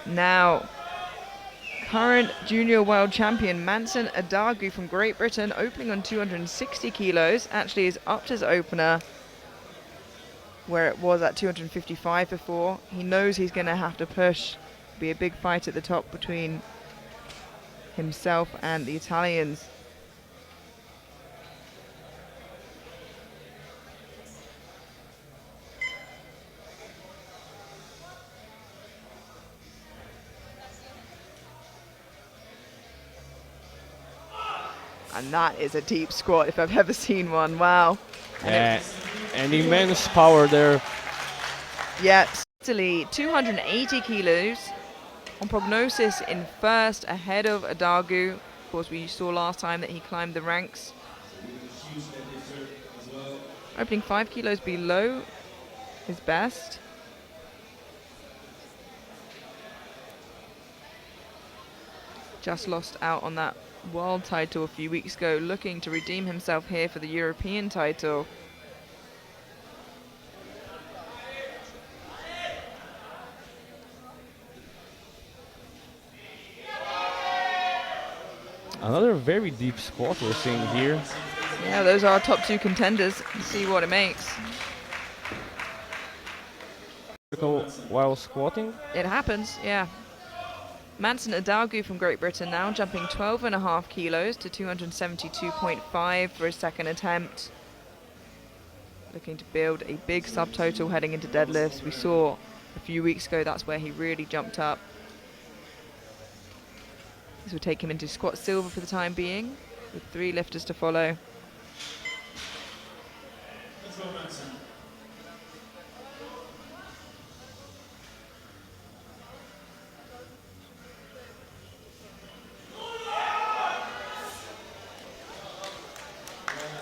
Now, current junior world champion Manson Adagu from Great Britain, opening on 260 kilos, actually is upped his opener where it was at 255 before. He knows he's going to have to push, be a big fight at the top between himself and the Italians. And that is a deep squat if I've ever seen one. Wow. And immense power there. Yeah, Italy, 280 kilos. On prognosis in first, ahead of Adagu. Of course, we saw last time that he climbed the ranks. Opening 5 kilos below his best. Just lost out on that world title a few weeks ago, looking to redeem himself here for the European title. Another very deep squat we're seeing here. Yeah, those are our top 2 contenders. Let's see what it makes. While squatting? It happens, yeah. Manson Adagu from Great Britain now, jumping 12.5 kilos to 272.5 for his second attempt. Looking to build a big subtotal heading into deadlifts. We saw a few weeks ago that's where he really jumped up. This will take him into squat silver for the time being, with 3 lifters to follow. Let's go, Manson.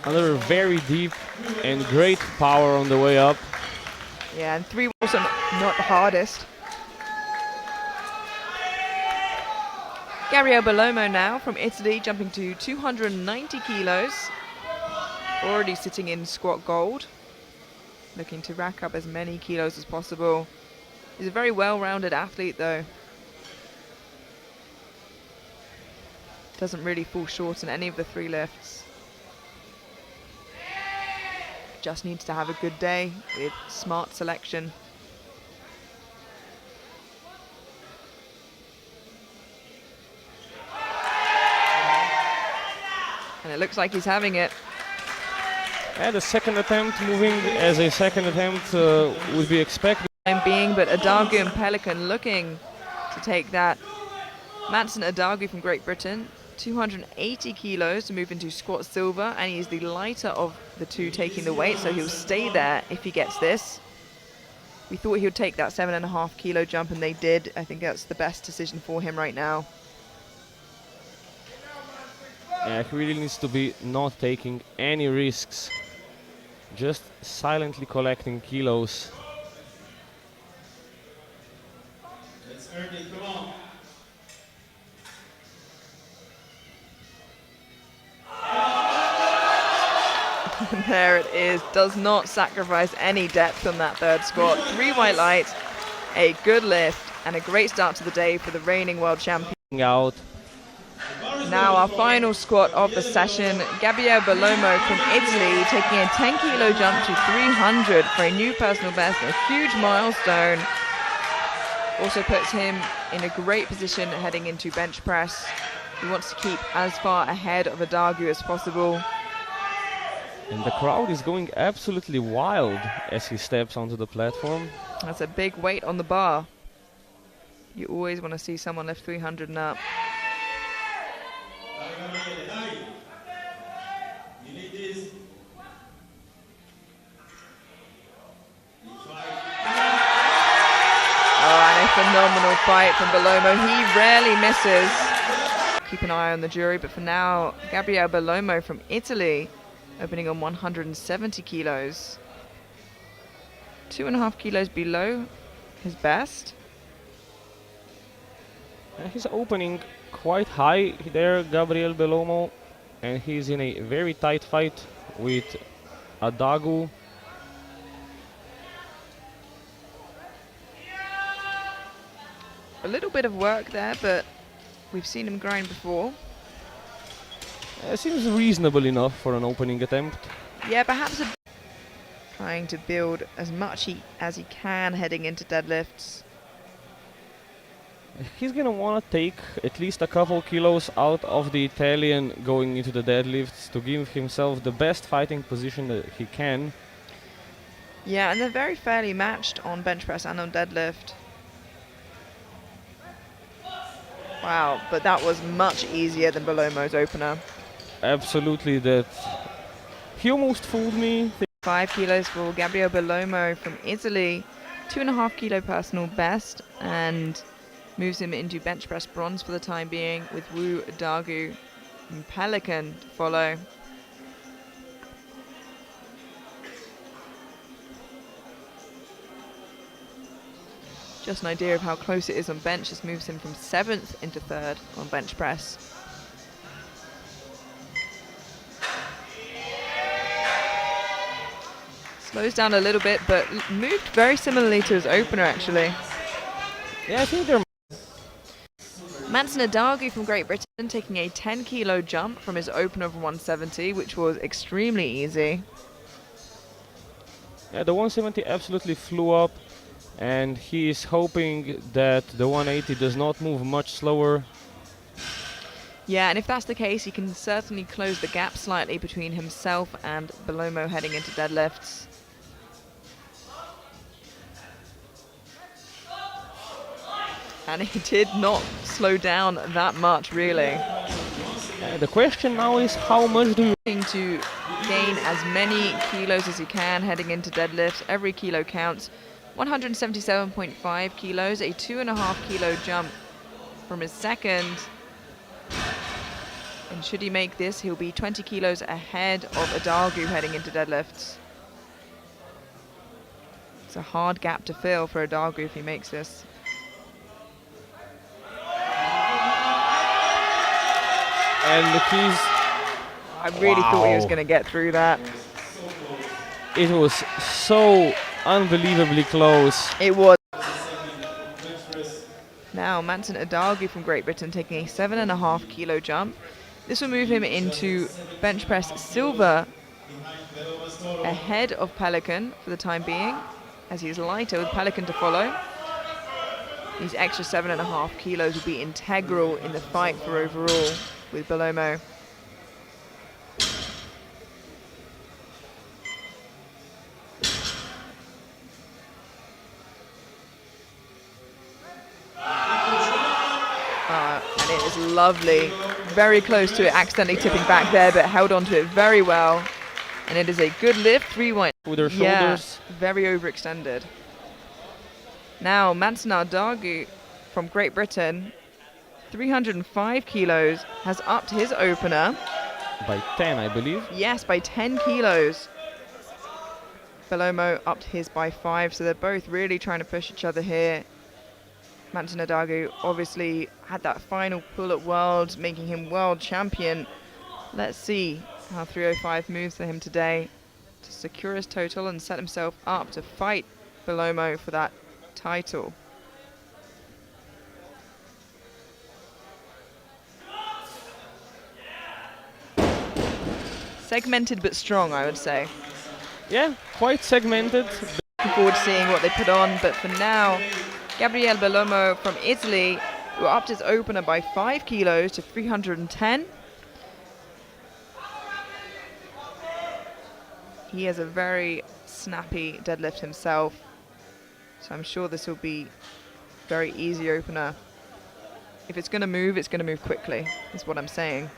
Another very deep and great power on the way up. Yeah, and 3 also not the hardest. Gabriele Bellomo now from Italy, jumping to 290 kilos. Already sitting in squat gold. Looking to rack up as many kilos as possible. He's a very well-rounded athlete though. Doesn't really fall short in any of the 3 lifts. Just needs to have a good day with smart selection. And it looks like he's having it. And the second attempt moving as a second attempt would be expected. Being, but Adagu and Pelican looking to take that. Manson Adagu from Great Britain, 280 kilos to move into squat silver, and he's the lighter of the 2 taking the weight, so he'll stay there if he gets this. We thought he would take that 7.5 kilo jump, and they did. I think that's the best decision for him right now. Yeah, he really needs to be not taking any risks, just silently collecting kilos. Let's earn it, come on. There it is, does not sacrifice any depth on that 3rd squat. 3 white lights, a good lift, and a great start to the day for the reigning world champion. Out. Now our final squat of the session, Gabriele Bellomo from Italy taking a 10 kilo jump to 300 for a new personal best, a huge milestone. Also puts him in a great position heading into bench press. He wants to keep as far ahead of Adagu as possible. And the crowd is going absolutely wild as he steps onto the platform. That's a big weight on the bar. You always want to see someone lift 300 and up. Phenomenal fight from Bellomo. He rarely misses. Keep an eye on the jury, but for now, Gabriele Bellomo from Italy, opening on 170 kilos. 2.5 kilos below his best. And he's opening quite high there, Gabriele Bellomo, and he's in a very tight fight with Adagu. A little bit of work there, but we've seen him grind before. Seems reasonable enough for an opening attempt. Yeah, perhaps trying to build as much as he can heading into deadlifts. He's gonna want to take at least a couple kilos out of the Italian going into the deadlifts to give himself the best fighting position that he can. Yeah, and they're very fairly matched on bench press and on deadlift. Wow, but that was much easier than Bellomo's opener. Absolutely, that he almost fooled me. 5 kilos for Gabriele Bellomo from Italy, 2.5 kilo personal best, and moves him into bench press bronze for the time being, with Adagu and Pelican to follow. Just an idea of how close it is on bench. This moves him from 7th into 3rd on bench press. Slows down a little bit, but moved very similarly to his opener, actually. Yeah, I think they're Manson Adagu from Great Britain taking a 10 kilo jump from his opener of 170, which was extremely easy. Yeah, the 170 absolutely flew up, and he is hoping that the 180 does not move much slower. Yeah, and if that's the case, he can certainly close the gap slightly between himself and Bellomo heading into deadlifts. And he did not slow down that much, really. The question now is how much do you... Looking to gain as many kilos as he can heading into deadlifts. Every kilo counts. 177.5 kilos, a 2.5 kilo jump from his second. And should he make this, he'll be 20 kilos ahead of Adagu heading into deadlifts. It's a hard gap to fill for Adagu if he makes this. And he's... I really thought he was going to get through that. It was so unbelievably close. It was. Now Manson Adagu from Great Britain taking a 7.5 kilo jump. This will move him into bench press silver ahead of Pelican for the time being, as he's lighter with Pelican to follow. These extra 7.5 kilos will be integral in the fight for overall with Bellomo. And it is lovely. Very close to it, accidentally tipping back there, but held onto it very well. And it is a good lift, 3-1. With their Yeah, shoulders. very overextended. Now, Manson Adagu from Great Britain, 305 kilos, has upped his opener. By 10, I believe. Yes, by 10 kilos. Bellomo upped his by 5, so they're both really trying to push each other here. Manson Adagu obviously had that final pull at Worlds, making him world champion. Let's see how 305 moves for him today to secure his total and set himself up to fight Bellomo for that title. Segmented but strong, I would say. Yeah, quite segmented. Looking forward to seeing what they put on, but for now, Gabriele Bellomo from Italy, who upped his opener by 5 kilos to 310. He has a very snappy deadlift himself, so I'm sure this will be very easy opener. If it's going to move quickly, is what I'm saying.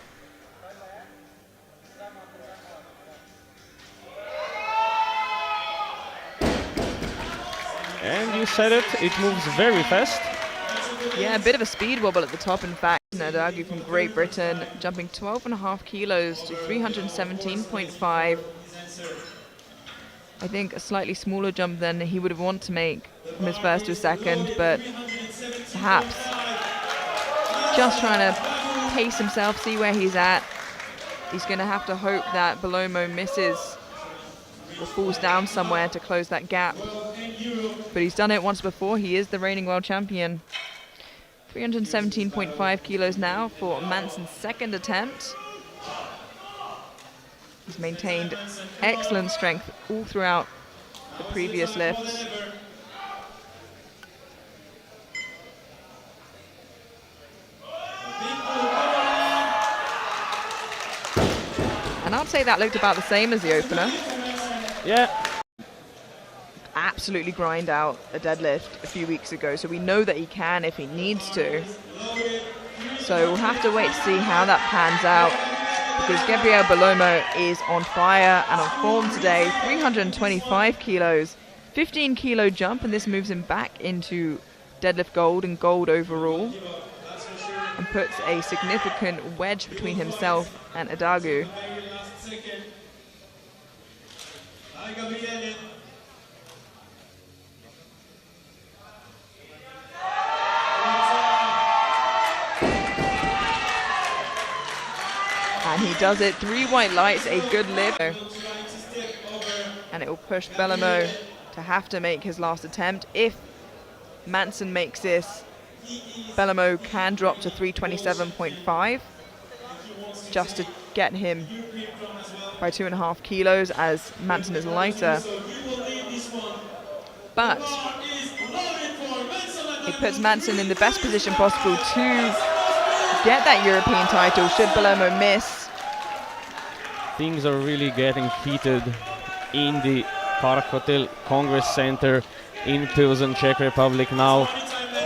And you said it, it moves very fast. Yeah, a bit of a speed wobble at the top, in fact. Adagu from Great Britain, jumping 12.5 kilos to 317.5. I think a slightly smaller jump than he would have wanted to make from his first to his second, but perhaps just trying to pace himself, see where he's at. He's going to have to hope that Bellomo misses or falls down somewhere to close that gap. But he's done it once before. He is the reigning world champion. 317.5 kilos now for Manson's second attempt. He's maintained excellent strength all throughout the previous lifts. And I'd say that looked about the same as the opener. Yeah. Absolutely grind out a deadlift a few weeks ago, so we know that he can if he needs to. So we'll have to wait to see how that pans out, because Gabriele Bellomo is on fire and on form today. 325 kilos, 15 kilo jump, and this moves him back into deadlift gold and gold overall, and puts a significant wedge between himself and Adagu. And he does it, 3 white lights, a good lift. And it will push Bellomo to have to make his last attempt. If Manson makes this, Bellomo can drop to 327.5, just to get him by 2.5 kilos, as Manson is lighter. But it puts Manson in the best position possible to get that European title should Bellomo miss. Things are really getting heated in the Park Hotel Congress Center in Pilsen, Czech Republic now.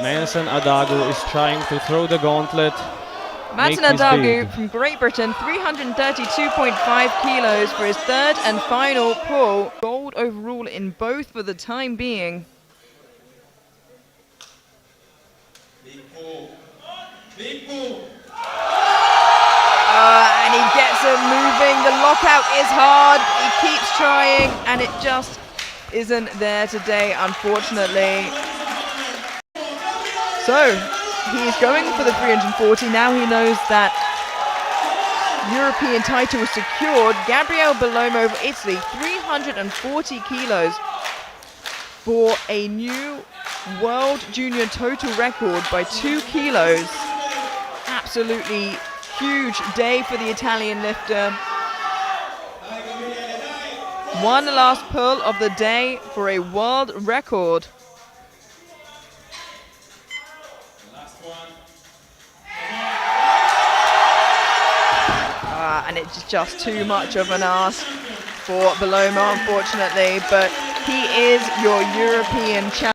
Manson Adagu is trying to throw the gauntlet. Manson Adagu from Great Britain, 332.5 kilos for his third and final pull. Gold overall in both for the time being. Big pull. Big pull. And he gets it moving. The lockout is hard. He keeps trying, and it just isn't there today, unfortunately. So he's going for the 340. Now he knows that European title is secured. Gabriele Bellomo of Italy, 340 kilos for a new world junior total record by 2 kilos. Absolutely huge day for the Italian lifter. One last pull of the day for a world record. And it's just too much of an ask for Bellomo, unfortunately, but he is your European champion.